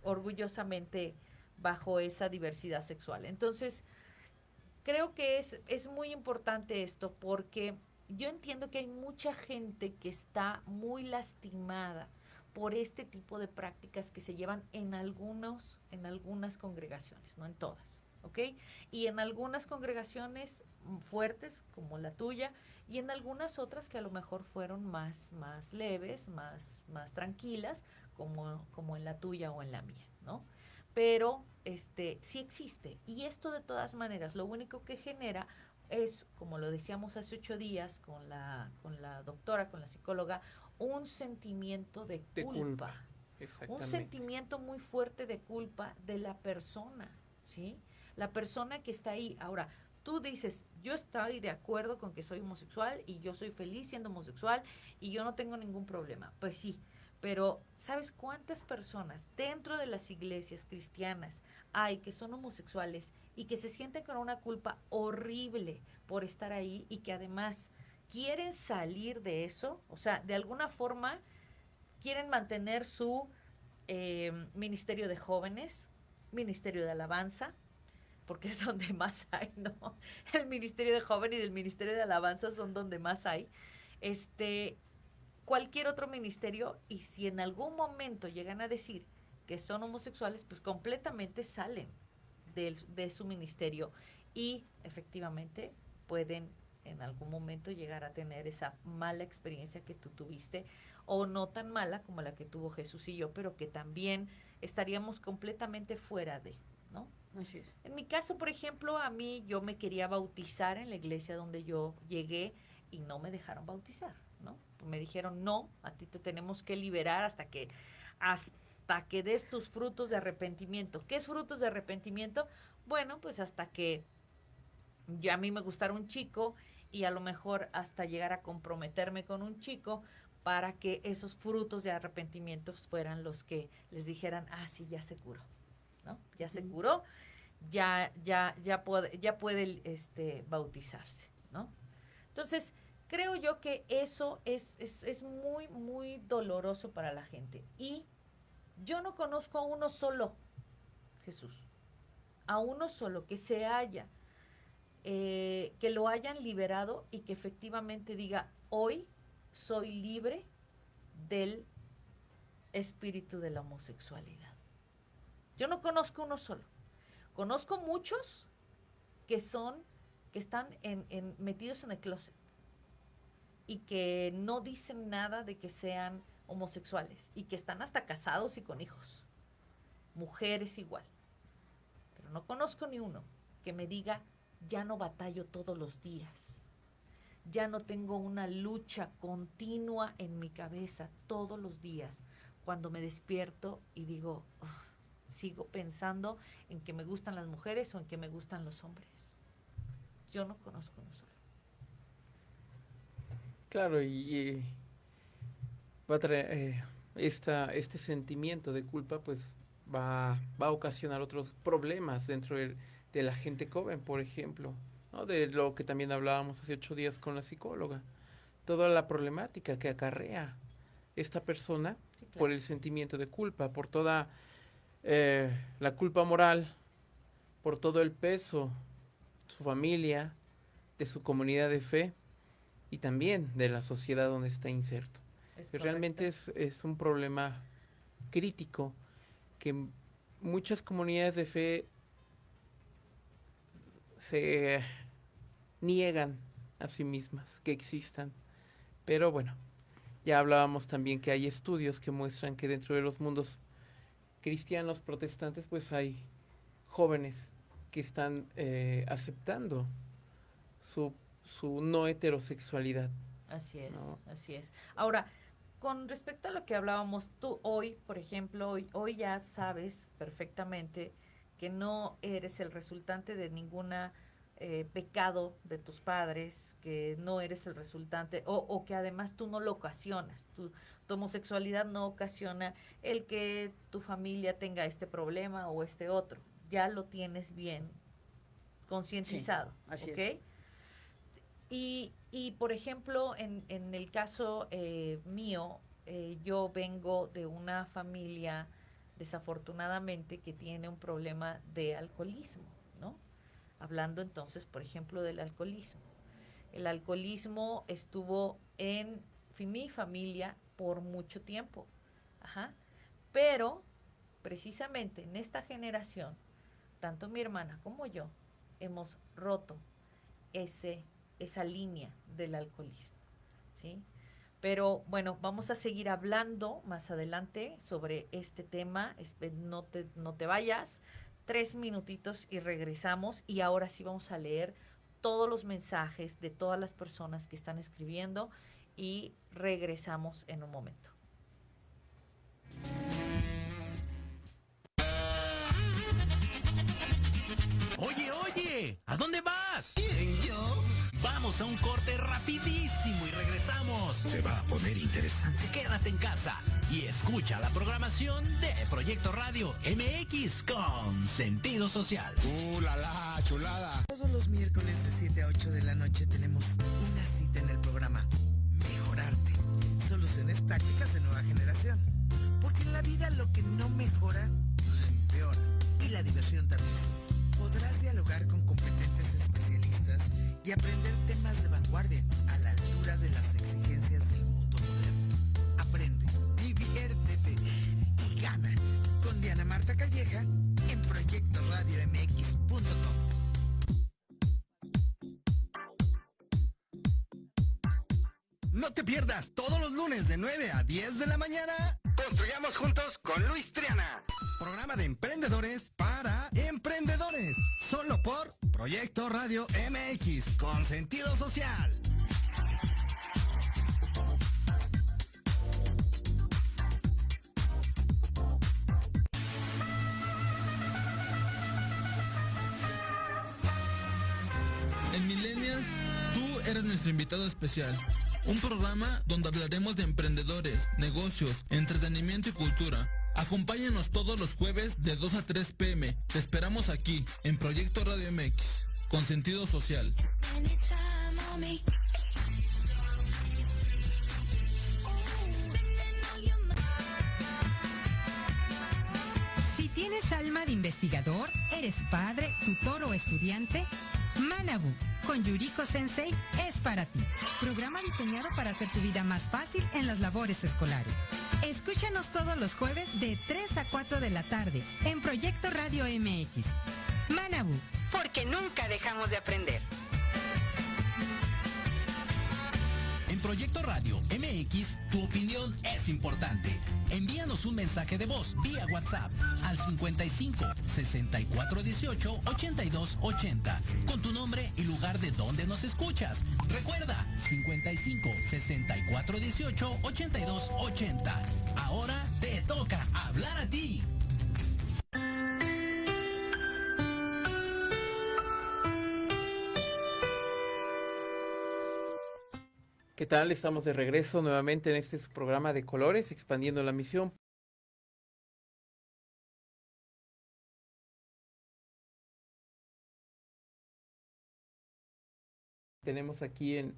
orgullosamente bajo esa diversidad sexual. Entonces, creo que es muy importante esto, porque yo entiendo que hay mucha gente que está muy lastimada por este tipo de prácticas que se llevan en algunas congregaciones, no en todas, ¿ok? Y en algunas congregaciones fuertes, como la tuya, y en algunas otras que a lo mejor fueron más leves, más tranquilas, como en la tuya o en la mía, ¿no? Pero sí existe, y esto de todas maneras lo único que genera es, como lo decíamos hace 8 días con la doctora, con la psicóloga, un sentimiento de culpa. Un sentimiento muy fuerte de culpa de la persona, ¿sí? La persona que está ahí. Ahora, tú dices, yo estoy de acuerdo con que soy homosexual y yo soy feliz siendo homosexual y yo no tengo ningún problema. Pues sí, pero ¿sabes cuántas personas dentro de las iglesias cristianas hay que son homosexuales y que se sienten con una culpa horrible por estar ahí, y que además quieren salir de eso? O sea, de alguna forma quieren mantener su ministerio de jóvenes, ministerio de alabanza, porque es donde más hay, ¿no? El Ministerio de Joven y del Ministerio de Alabanza son donde más hay. Cualquier otro ministerio, y si en algún momento llegan a decir que son homosexuales, pues completamente salen de su ministerio y efectivamente pueden en algún momento llegar a tener esa mala experiencia que tú tuviste, o no tan mala como la que tuvo Jesús y yo, pero que también estaríamos completamente fuera de, ¿no? Así es. En mi caso, por ejemplo, yo me quería bautizar en la iglesia donde yo llegué y no me dejaron bautizar, ¿no? Me dijeron, no, a ti te tenemos que liberar hasta que des tus frutos de arrepentimiento. ¿Qué es frutos de arrepentimiento? Bueno, pues hasta que ya a mí me gustara un chico y a lo mejor hasta llegar a comprometerme con un chico para que esos frutos de arrepentimiento fueran los que les dijeran, sí, ya se curó, ¿no? Ya se curó, ya puede bautizarse, ¿no? Entonces, creo yo que eso es muy, muy doloroso para la gente. Y yo no conozco a uno solo, Jesús, a uno solo que se haya, que lo hayan liberado y que efectivamente diga, hoy soy libre del espíritu de la homosexualidad. Yo no conozco uno solo. Conozco muchos que están metidos en el closet y que no dicen nada de que sean homosexuales y que están hasta casados y con hijos. Mujeres igual. Pero no conozco ni uno que me diga, ya no batallo todos los días. Ya no tengo una lucha continua en mi cabeza todos los días cuando me despierto y digo, sigo pensando en que me gustan las mujeres o en que me gustan los hombres. Yo no conozco uno solo. Claro, y va a traer este sentimiento de culpa, pues va a ocasionar otros problemas dentro de la gente joven, por ejemplo, ¿no? De lo que también hablábamos hace 8 días con la psicóloga, toda la problemática que acarrea esta persona, sí, claro, por el sentimiento de culpa, por toda la culpa moral, por todo el peso de su familia, de su comunidad de fe y también de la sociedad donde está inserto. Realmente es un problema crítico que muchas comunidades de fe se niegan a sí mismas que existan. Pero bueno, ya hablábamos también que hay estudios que muestran que dentro de los mundos cristianos protestantes pues hay jóvenes que están aceptando su no heterosexualidad. Así es, ¿no? Así es. Ahora, con respecto a lo que hablábamos, tú hoy, por ejemplo, hoy ya sabes perfectamente que no eres el resultante de ninguna pecado de tus padres, que no eres el resultante, o que además tú no lo ocasionas. Tu homosexualidad no ocasiona el que tu familia tenga este problema o este otro. Ya lo tienes bien concientizado, sí, así ¿okay? Es. Y por ejemplo, en el caso mío, yo vengo de una familia, desafortunadamente, que tiene un problema de alcoholismo, ¿no? Hablando entonces, por ejemplo, del alcoholismo. El alcoholismo estuvo en mi familia por mucho tiempo. Ajá. Pero, precisamente en esta generación, tanto mi hermana como yo, hemos roto esa línea del alcoholismo, ¿sí? Pero bueno, vamos a seguir hablando más adelante sobre este tema. No te vayas, 3 minutitos y regresamos. Y ahora sí vamos a leer todos los mensajes de todas las personas que están escribiendo y regresamos en un momento. Oye, ¿a dónde vas? ¿Quién, yo? Vamos a un corte rapidísimo y regresamos. Se va a poner interesante. Quédate en casa y escucha la programación de Proyecto Radio MX con sentido social. La chulada. Todos los miércoles de 7 a 8 de la noche tenemos una cita en el programa Mejorarte. Soluciones prácticas de nueva generación. Porque en la vida lo que no mejora, empeora. Y la diversión también. Podrás dialogar con competentes especialistas y aprender temas de vanguardia a la altura de las exigencias del mundo moderno. Aprende, diviértete y gana con Diana Marta Calleja en proyectoradiomx.com. No te pierdas todos los lunes de 9 a 10 de la mañana. Construyamos juntos con Luis Triana. Programa de emprendedores para emprendedores. Solo por Proyecto Radio MX con sentido social. En Millennials, tú eres nuestro invitado especial. Un programa donde hablaremos de emprendedores, negocios, entretenimiento y cultura. Acompáñanos todos los jueves de 2 a 3 p.m. Te esperamos aquí, en Proyecto Radio MX, con sentido social. Si tienes alma de investigador, eres padre, tutor o estudiante, Manabu con Yuriko Sensei es para ti. Programa diseñado para hacer tu vida más fácil en las labores escolares. Escúchanos todos los jueves de 3 a 4 de la tarde en Proyecto Radio MX. Manabu, Porque nunca dejamos de aprender. En Proyecto Radio MX, tu opinión es importante. Envíanos un mensaje de voz vía WhatsApp al 55 64 18 82 80 con tu nombre y lugar de donde nos escuchas. Recuerda, 55 64 18 82 80. Ahora te toca hablar a ti. ¿Qué tal? Estamos de regreso nuevamente en este su programa de colores, expandiendo la misión. Tenemos aquí en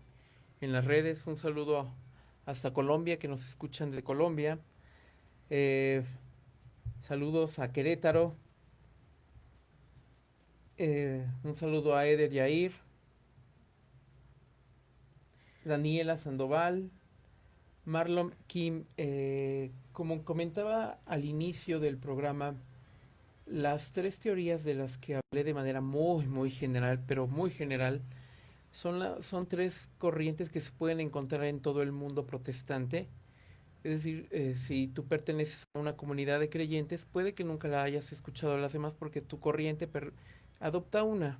las redes un saludo hasta Colombia, que nos escuchan de Colombia. Saludos a Querétaro. Un saludo a Eder Yair. Daniela Sandoval, Marlon Kim, como comentaba al inicio del programa, las tres teorías de las que hablé de manera muy general, pero muy general, son tres corrientes que se pueden encontrar en todo el mundo protestante. Es decir, si tú perteneces a una comunidad de creyentes, puede que nunca la hayas escuchado a las demás porque tu corriente adopta una.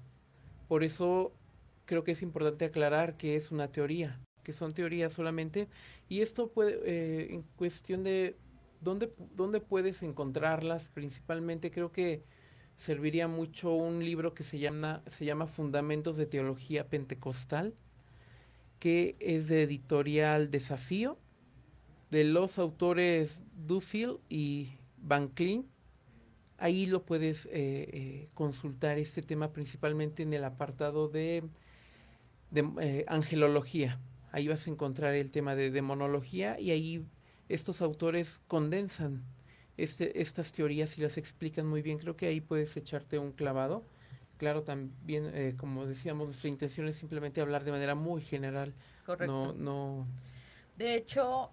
Por eso creo que es importante aclarar que es una teoría, que son teorías solamente, y esto puede, en cuestión de dónde puedes encontrarlas, principalmente creo que serviría mucho un libro que se llama Fundamentos de Teología Pentecostal, que es de editorial Desafío, de los autores Duffield y Van Cleen. Ahí lo puedes consultar este tema principalmente en el apartado de angelología. Ahí vas a encontrar el tema de demonología y ahí estos autores condensan estas teorías y las explican muy bien. Creo que ahí puedes echarte un clavado. Claro, también, como decíamos, nuestra intención es simplemente hablar de manera muy general. Correcto. No. De hecho,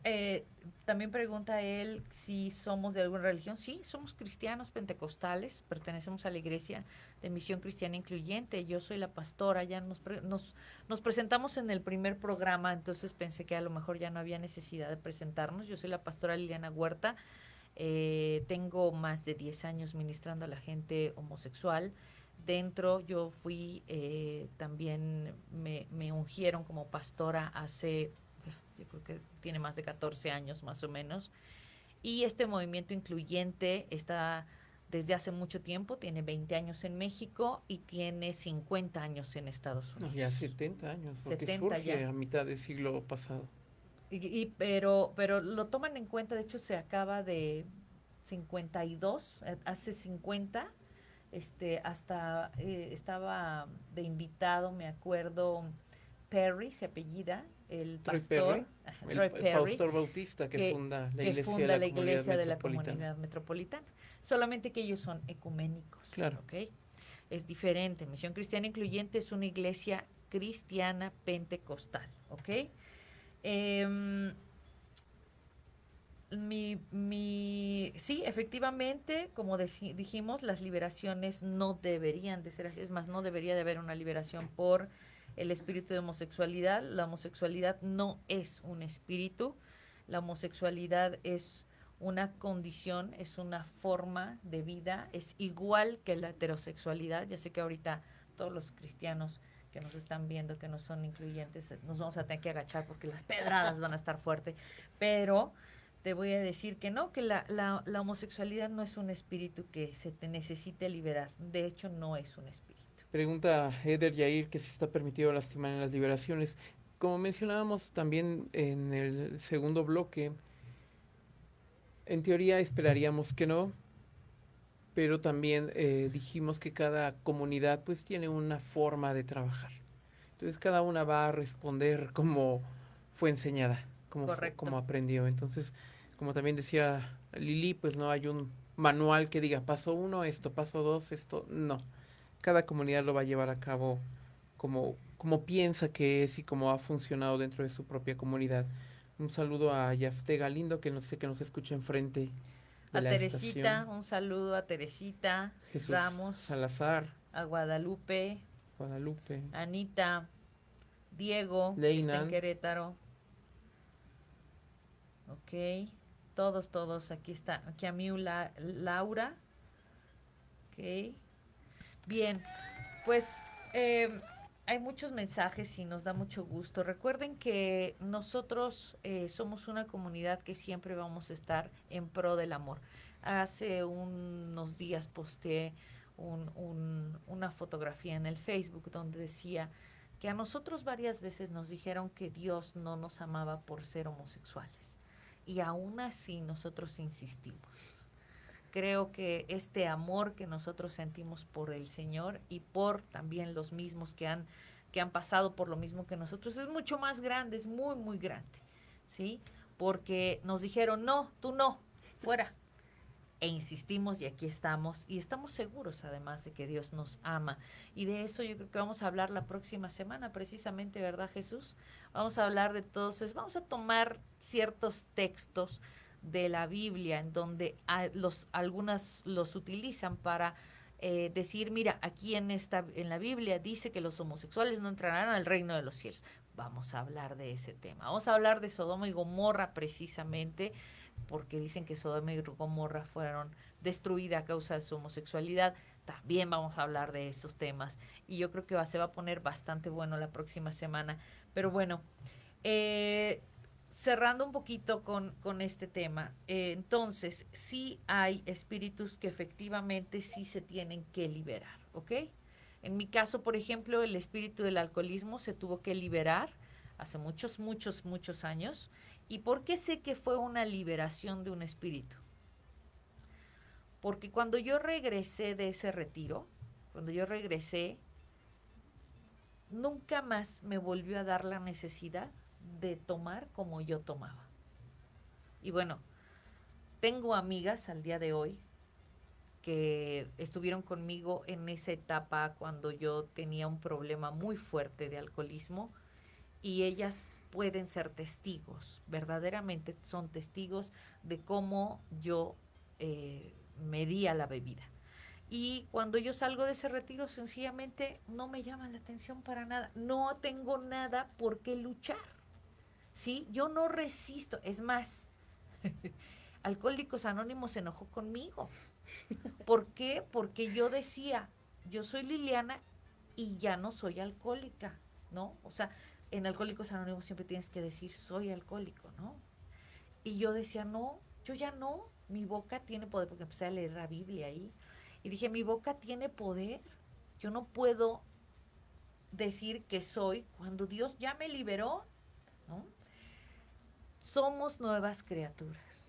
también pregunta él si somos de alguna religión. Sí, somos cristianos pentecostales, pertenecemos a la Iglesia de Misión Cristiana Incluyente. Yo soy la pastora, ya nos presentamos en el primer programa, entonces pensé que a lo mejor ya no había necesidad de presentarnos. Yo soy la pastora Liliana Huerta, tengo más de 10 años ministrando a la gente homosexual. Dentro yo fui, también me ungieron como pastora hace... yo creo que tiene más de 14 años más o menos, y este movimiento incluyente está desde hace mucho tiempo, tiene 20 años en México y tiene 50 años en Estados Unidos. No, ya 70 años, porque 70 surge ya. a mitad del siglo pasado. Pero lo toman en cuenta, de hecho se acaba de 52, hace 50, hasta estaba de invitado, me acuerdo, Perry se apellida, el pastor, el pastor bautista que funda la iglesia de la Comunidad Metropolitana. Solamente que ellos son ecuménicos. Claro. ¿Okay? es diferente. Misión Cristiana Incluyente es una iglesia cristiana pentecostal, ¿ok? Sí, efectivamente, como dijimos, las liberaciones no deberían de ser así. Es más, no debería de haber una liberación por el espíritu de homosexualidad. La homosexualidad no es un espíritu. La homosexualidad es una condición, es una forma de vida, es igual que la heterosexualidad. Ya sé que ahorita todos los cristianos que nos están viendo, que no son incluyentes, nos vamos a tener que agachar porque las pedradas van a estar fuertes, pero te voy a decir que no, que la homosexualidad no es un espíritu que se te necesite liberar. De hecho, no es un espíritu. Pregunta Eder Yair que si está permitido lastimar en las liberaciones. Como mencionábamos también en el segundo bloque, en teoría esperaríamos que no, pero también dijimos que cada comunidad pues tiene una forma de trabajar. Entonces cada una va a responder como fue enseñada, como aprendió. Entonces, como también decía Lili, pues no hay un manual que diga paso 1 esto, paso 2 esto, no. Cada comunidad lo va a llevar a cabo como piensa que es y como ha funcionado dentro de su propia comunidad. Un saludo a Yafte Galindo, que no sé que nos escucha enfrente de A la Teresita, estación. un saludo a Teresita, Jesús Ramos, Salazar, a Guadalupe, Guadalupe, Anita, Diego, que está en Leinan. Querétaro. Ok, todos, aquí está, aquí a mí Laura. Ok, bien, pues hay muchos mensajes y nos da mucho gusto. Recuerden que nosotros somos una comunidad que siempre vamos a estar en pro del amor. Hace unos días posteé una fotografía en el Facebook donde decía que a nosotros varias veces nos dijeron que Dios no nos amaba por ser homosexuales. Y aún así nosotros insistimos. Creo que este amor que nosotros sentimos por el Señor y por también los mismos que han pasado por lo mismo que nosotros es mucho más grande, es muy, muy grande, ¿sí? Porque nos dijeron, no, tú no, fuera. E insistimos y aquí estamos y estamos seguros además de que Dios nos ama y de eso yo creo que vamos a hablar la próxima semana precisamente, ¿verdad, Jesús? Vamos a hablar de todos eso, vamos a tomar ciertos textos de la Biblia en donde algunas los utilizan para decir, mira, aquí en la Biblia dice que los homosexuales no entrarán al reino de los cielos. Vamos a hablar de ese tema, vamos a hablar de Sodoma y Gomorra precisamente, porque dicen que Sodoma y Gomorra fueron destruidas a causa de su homosexualidad. También vamos a hablar de esos temas y yo creo que se va a poner bastante bueno la próxima semana. Pero bueno, cerrando un poquito con este tema, entonces sí hay espíritus que efectivamente sí se tienen que liberar, ¿ok? En mi caso, por ejemplo, el espíritu del alcoholismo se tuvo que liberar hace muchos años. ¿Y por qué sé que fue una liberación de un espíritu? Porque cuando yo regresé de ese retiro, nunca más me volvió a dar la necesidad de tomar como yo tomaba. Y bueno, tengo amigas al día de hoy que estuvieron conmigo en esa etapa cuando yo tenía un problema muy fuerte de alcoholismo y ellas pueden ser testigos, verdaderamente son testigos de cómo yo me di a la bebida. Y cuando yo salgo de ese retiro, sencillamente no me llaman la atención para nada. No tengo nada por qué luchar. ¿Sí? Yo no resisto. Es más, Alcohólicos Anónimos se enojó conmigo. ¿Por qué? Porque yo decía, yo soy Liliana y ya no soy alcohólica, ¿no? O sea, en Alcohólicos Anónimos siempre tienes que decir, soy alcohólico, ¿no? Y yo decía, no, yo ya no, mi boca tiene poder, porque empecé a leer la Biblia ahí. Y dije, mi boca tiene poder, yo no puedo decir que soy cuando Dios ya me liberó, ¿no? Somos nuevas criaturas,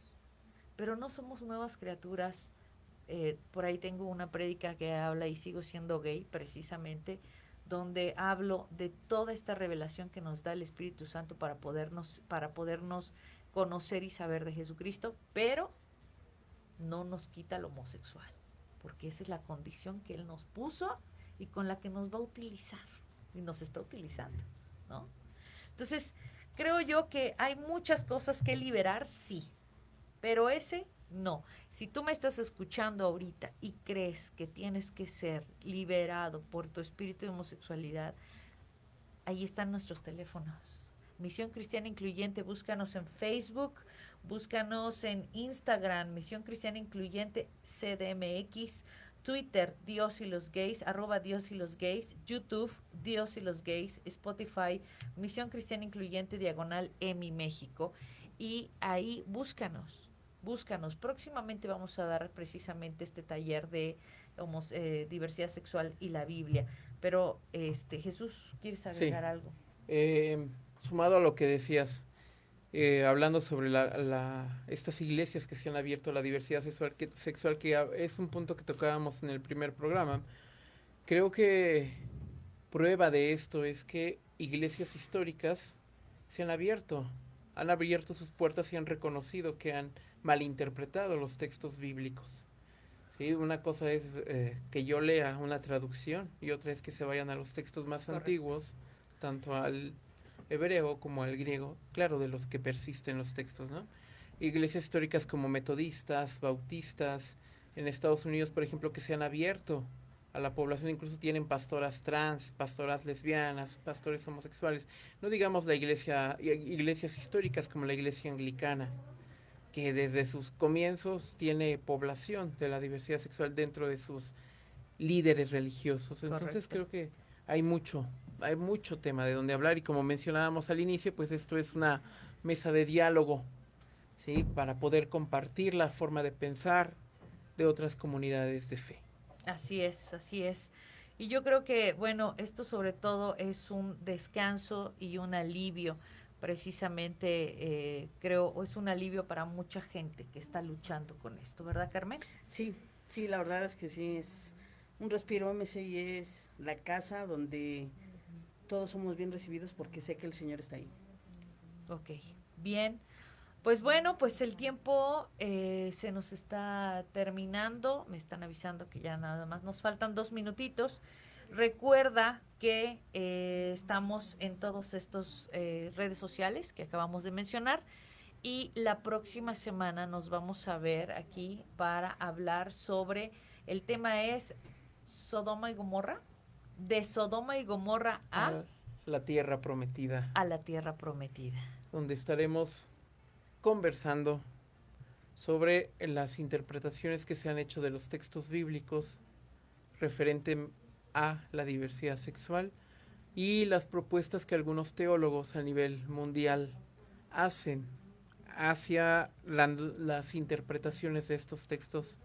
pero no somos nuevas criaturas. Por ahí tengo una prédica que habla y sigo siendo gay, precisamente, donde hablo de toda esta revelación que nos da el Espíritu Santo para podernos conocer y saber de Jesucristo, pero no nos quita lo homosexual, porque esa es la condición que Él nos puso y con la que nos va a utilizar y nos está utilizando, ¿no? Entonces, creo yo que hay muchas cosas que liberar, sí, pero ese no. Si tú me estás escuchando ahorita y crees que tienes que ser liberado por tu espíritu de homosexualidad, ahí están nuestros teléfonos. Misión Cristiana Incluyente, búscanos en Facebook, búscanos en Instagram, Misión Cristiana Incluyente CDMX, Twitter, Dios y los Gays, @Dios y los Gays, YouTube, Dios y los Gays, Spotify, Misión Cristiana Incluyente, /EMI México, y ahí búscanos. Próximamente vamos a dar precisamente este taller de diversidad sexual y la Biblia. Pero, Jesús, ¿quieres agregar algo? Sumado a lo que decías, hablando sobre estas iglesias que se han abierto a la diversidad sexual, que es un punto que tocábamos en el primer programa, creo que prueba de esto es que iglesias históricas se han abierto sus puertas y han reconocido que han malinterpretado los textos bíblicos. ¿Sí? Una cosa es que yo lea una traducción y otra es que se vayan a los textos más antiguos, tanto al hebreo como al griego, claro, de los que persisten los textos, ¿no? Iglesias históricas como metodistas, bautistas, en Estados Unidos, por ejemplo, que se han abierto a la población, incluso tienen pastoras trans, pastoras lesbianas, pastores homosexuales, no digamos iglesias históricas como la iglesia anglicana, que desde sus comienzos tiene población de la diversidad sexual dentro de sus líderes religiosos. Entonces creo que hay mucho tema de donde hablar y como mencionábamos al inicio, pues esto es una mesa de diálogo, ¿sí? Para poder compartir la forma de pensar de otras comunidades de fe. Así es. Y yo creo que, bueno, esto sobre todo es un descanso y un alivio. Precisamente creo es un alivio para mucha gente que está luchando con esto, ¿verdad, Carmen? Sí, la verdad es que sí, es un respiro. MCI es la casa donde todos somos bien recibidos porque sé que el Señor está ahí. Ok, bien. Pues bueno, pues el tiempo se nos está terminando. Me están avisando que ya nada más nos faltan 2 minutitos. Recuerda que estamos en todos estos redes sociales que acabamos de mencionar y la próxima semana nos vamos a ver aquí para hablar sobre, el tema es Sodoma y Gomorra, de Sodoma y Gomorra a la tierra prometida. A la tierra prometida. Donde estaremos conversando sobre las interpretaciones que se han hecho de los textos bíblicos referente a la diversidad sexual y las propuestas que algunos teólogos a nivel mundial hacen hacia las interpretaciones de estos textos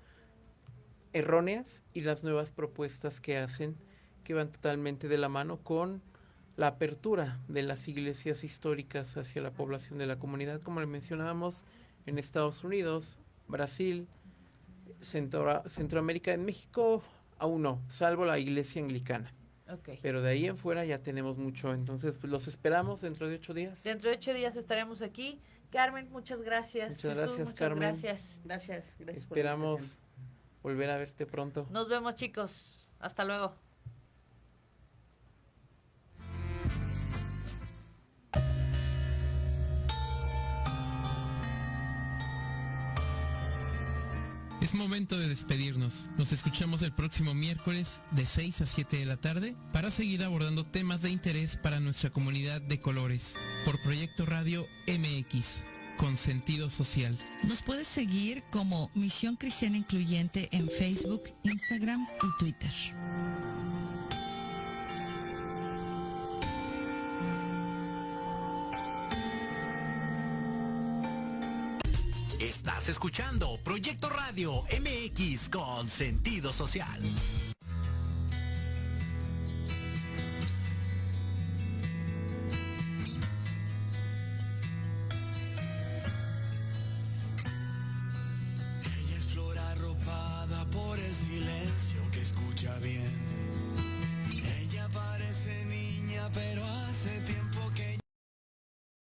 erróneas y las nuevas propuestas que hacen, que van totalmente de la mano con la apertura de las iglesias históricas hacia la población de la comunidad, como le mencionábamos en Estados Unidos, Brasil, Centroamérica. En México aún no, salvo la iglesia anglicana. Okay. Pero de ahí en fuera ya tenemos mucho, entonces pues, los esperamos dentro de 8 días. Dentro de 8 días estaremos aquí. Carmen, muchas gracias. Muchas gracias, Jesús, muchas Carmen. Gracias. Esperamos volver a verte pronto. Nos vemos, chicos. Hasta luego. Es momento de despedirnos. Nos escuchamos el próximo miércoles de 6 a 7 de la tarde para seguir abordando temas de interés para nuestra comunidad de colores por Proyecto Radio MX, con sentido social. Nos puedes seguir como Misión Cristiana Incluyente en Facebook, Instagram y Twitter. Estás escuchando Proyecto Radio MX con sentido social.